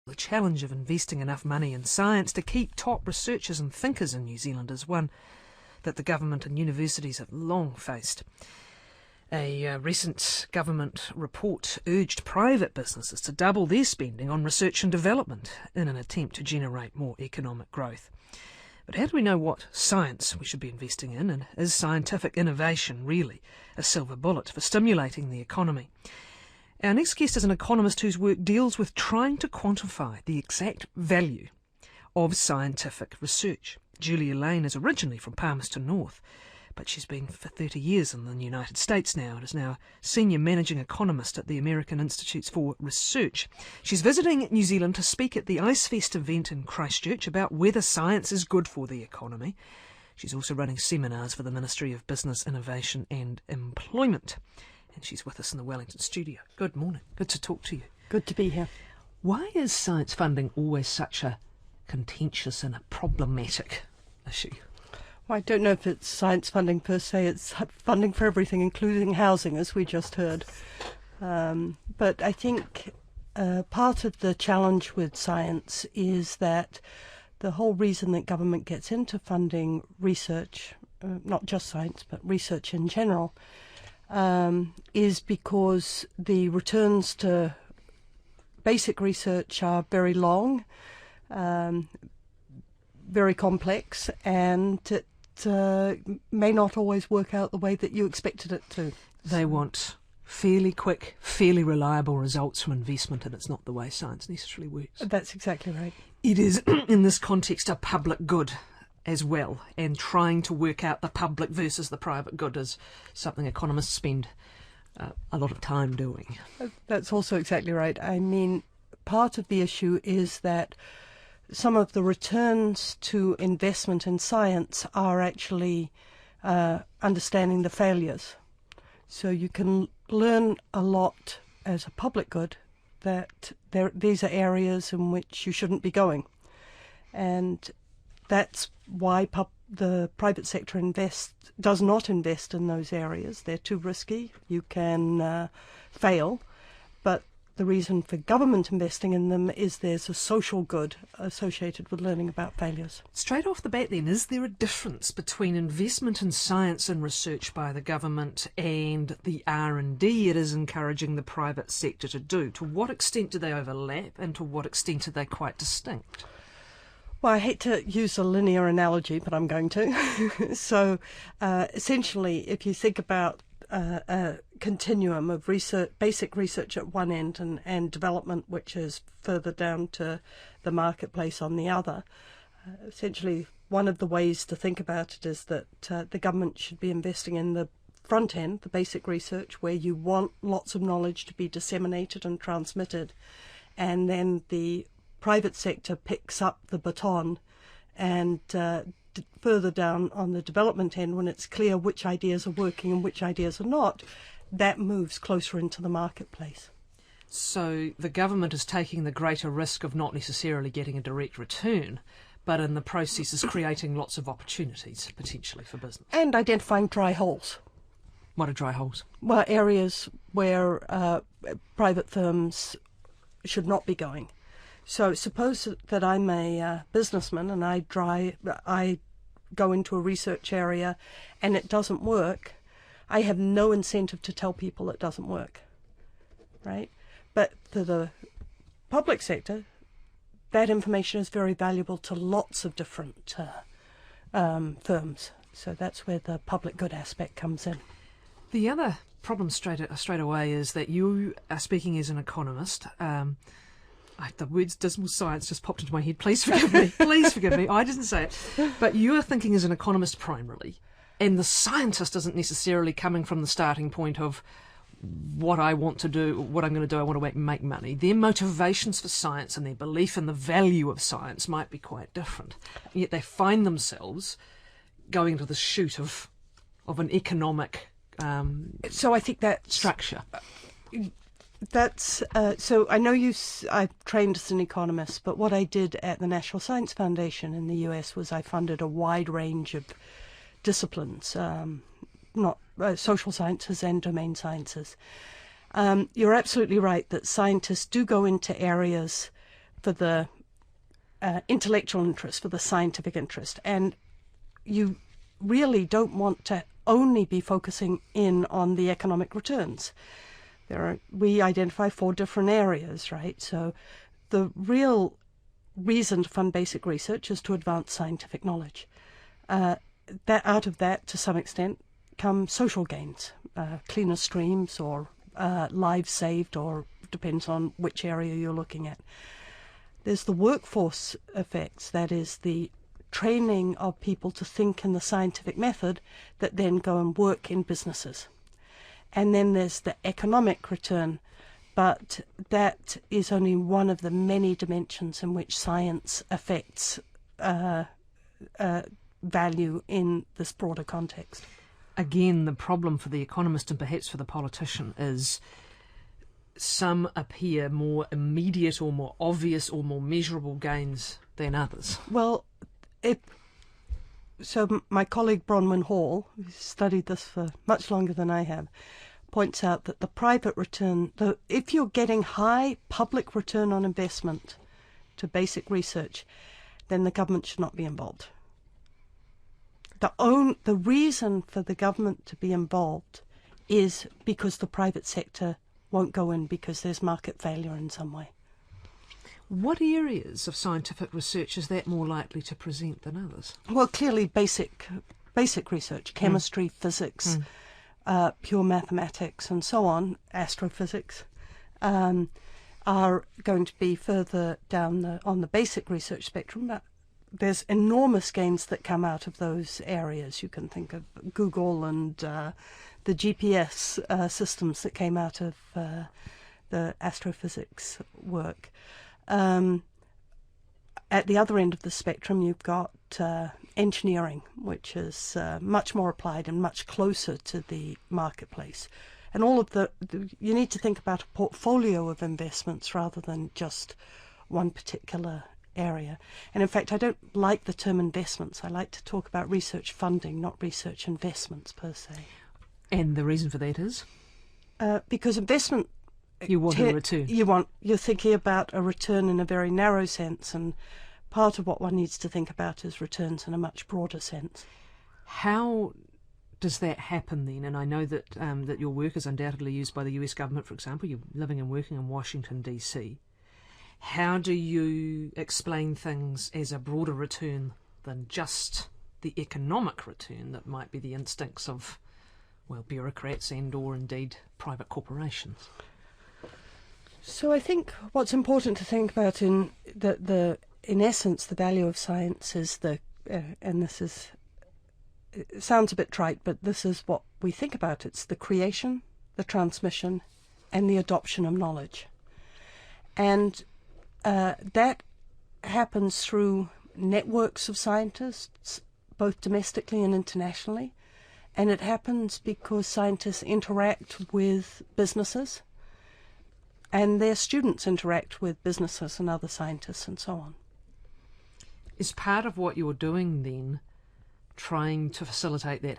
The challenge of investing enough money in science to keep top researchers and thinkers in New Zealand is one that the government and universities have long faced. A recent government report urged private businesses to double their spending on research and development in an attempt to generate more economic growth. But how do we know what science we should be investing in, and is scientific innovation really a silver bullet for stimulating the economy? Our next guest is an economist whose work deals with trying to quantify the exact value of scientific research. Julia Lane is originally from Palmerston North, but she's been for 30 years in the United States now and is now Senior Managing Economist at the American Institutes for Research. She's visiting New Zealand to speak at the IceFest event in Christchurch about whether science is good for the economy. She's also running seminars for the Ministry of Business, Innovation and Employment. And she's with us in the Wellington studio. Good morning. Good to talk to you. Good to be here. Why is science funding always such a contentious and a problematic issue? Well, I don't know if it's science funding per se. It's funding for everything, including housing, as we just heard. But I think part of the challenge with science is that the whole reason that government gets into funding research, not just science, but research in general, is because the returns to basic research are very long, very complex, and it may not always work out the way that you expected it to. They want fairly quick, fairly reliable results from investment, and it's not the way science necessarily works. That's exactly right. It is, in this context, a public good as well, and trying to work out the public versus the private good is something economists spend a lot of time doing. That's also exactly right. I mean, part of the issue is that some of the returns to investment in science are actually understanding the failures. So you can learn a lot as a public good that these are areas in which you shouldn't be going. And that's why the private sector does not invest in those areas. They're too risky. You can fail. But the reason for government investing in them is there's a social good associated with learning about failures. Straight off the bat then, is there a difference between investment in science and research by the government and the R&D it is encouraging the private sector to do? To what extent do they overlap, and to what extent are they quite distinct? Well, I hate to use a linear analogy, but I'm going to. So essentially, if you think about a continuum of research, basic research at one end and development, which is further down to the marketplace on the other, essentially one of the ways to think about it is that the government should be investing in the front end, the basic research, where you want lots of knowledge to be disseminated and transmitted, and then the private sector picks up the baton and further down on the development end, when it's clear which ideas are working and which ideas are not, that moves closer into the marketplace. So the government is taking the greater risk of not necessarily getting a direct return, but in the process is creating lots of opportunities potentially for business. And identifying dry holes. What are dry holes? Well, areas where private firms should not be going. So suppose that I'm a businessman and I go into a research area and it doesn't work. I have no incentive to tell people it doesn't work, right? But for the public sector, that information is very valuable to lots of different firms. So that's where the public good aspect comes in. The other problem straight away is that you are speaking as an economist. The words dismal science just popped into my head. Please forgive me. Please forgive me. I didn't say it. But you are thinking as an economist primarily, and the scientist isn't necessarily coming from the starting point of what I want to do, what I'm going to do, I want to make money. Their motivations for science and their belief in the value of science might be quite different. Yet they find themselves going into the chute of an economic so I think that structure. That's so I know I've trained as an economist, but what I did at the National Science Foundation in the US was I funded a wide range of disciplines, not social sciences and domain sciences. You're absolutely right that scientists do go into areas for the intellectual interest, for the scientific interest. And you really don't want to only be focusing in on the economic returns. We identify 4 different areas, right? So the real reason to fund basic research is to advance scientific knowledge. Out of that, to some extent, come social gains, cleaner streams or lives saved, or depends on which area you're looking at. There's the workforce effects, that is the training of people to think in the scientific method that then go and work in businesses. And then there's the economic return, but that is only one of the many dimensions in which science affects value in this broader context. Again, the problem for the economist and perhaps for the politician is some appear more immediate or more obvious or more measurable gains than others. Well, so my colleague Bronwyn Hall, who's studied this for much longer than I have, points out that the private return, if you're getting high public return on investment to basic research, then the government should not be involved. The reason for the government to be involved is because the private sector won't go in because there's market failure in some way. What areas of scientific research is that more likely to present than others? Well, clearly basic research, chemistry, physics, pure mathematics and so on, astrophysics, are going to be further down on the basic research spectrum. But there's enormous gains that come out of those areas. You can think of Google and the GPS systems that came out of the astrophysics work. At the other end of the spectrum, you've got engineering, which is much more applied and much closer to the marketplace. And all of you need to think about a portfolio of investments rather than just one particular area. And in fact, I don't like the term investments. I like to talk about research funding, not research investments per se. And the reason for that is? Because investment... You want a return. You're thinking about a return in a very narrow sense, and part of what one needs to think about is returns in a much broader sense. How does that happen then? And I know that that your work is undoubtedly used by the US government, for example. You're living and working in Washington, D.C. How do you explain things as a broader return than just the economic return that might be the instincts of, well, bureaucrats and or indeed private corporations? So I think what's important to think about in essence, the value of science is and this is, it sounds a bit trite, but this is what we think about. It's the creation, the transmission, and the adoption of knowledge. And that happens through networks of scientists, both domestically and internationally. And it happens because scientists interact with businesses, and their students interact with businesses and other scientists and so on. Is part of what you're doing then trying to facilitate that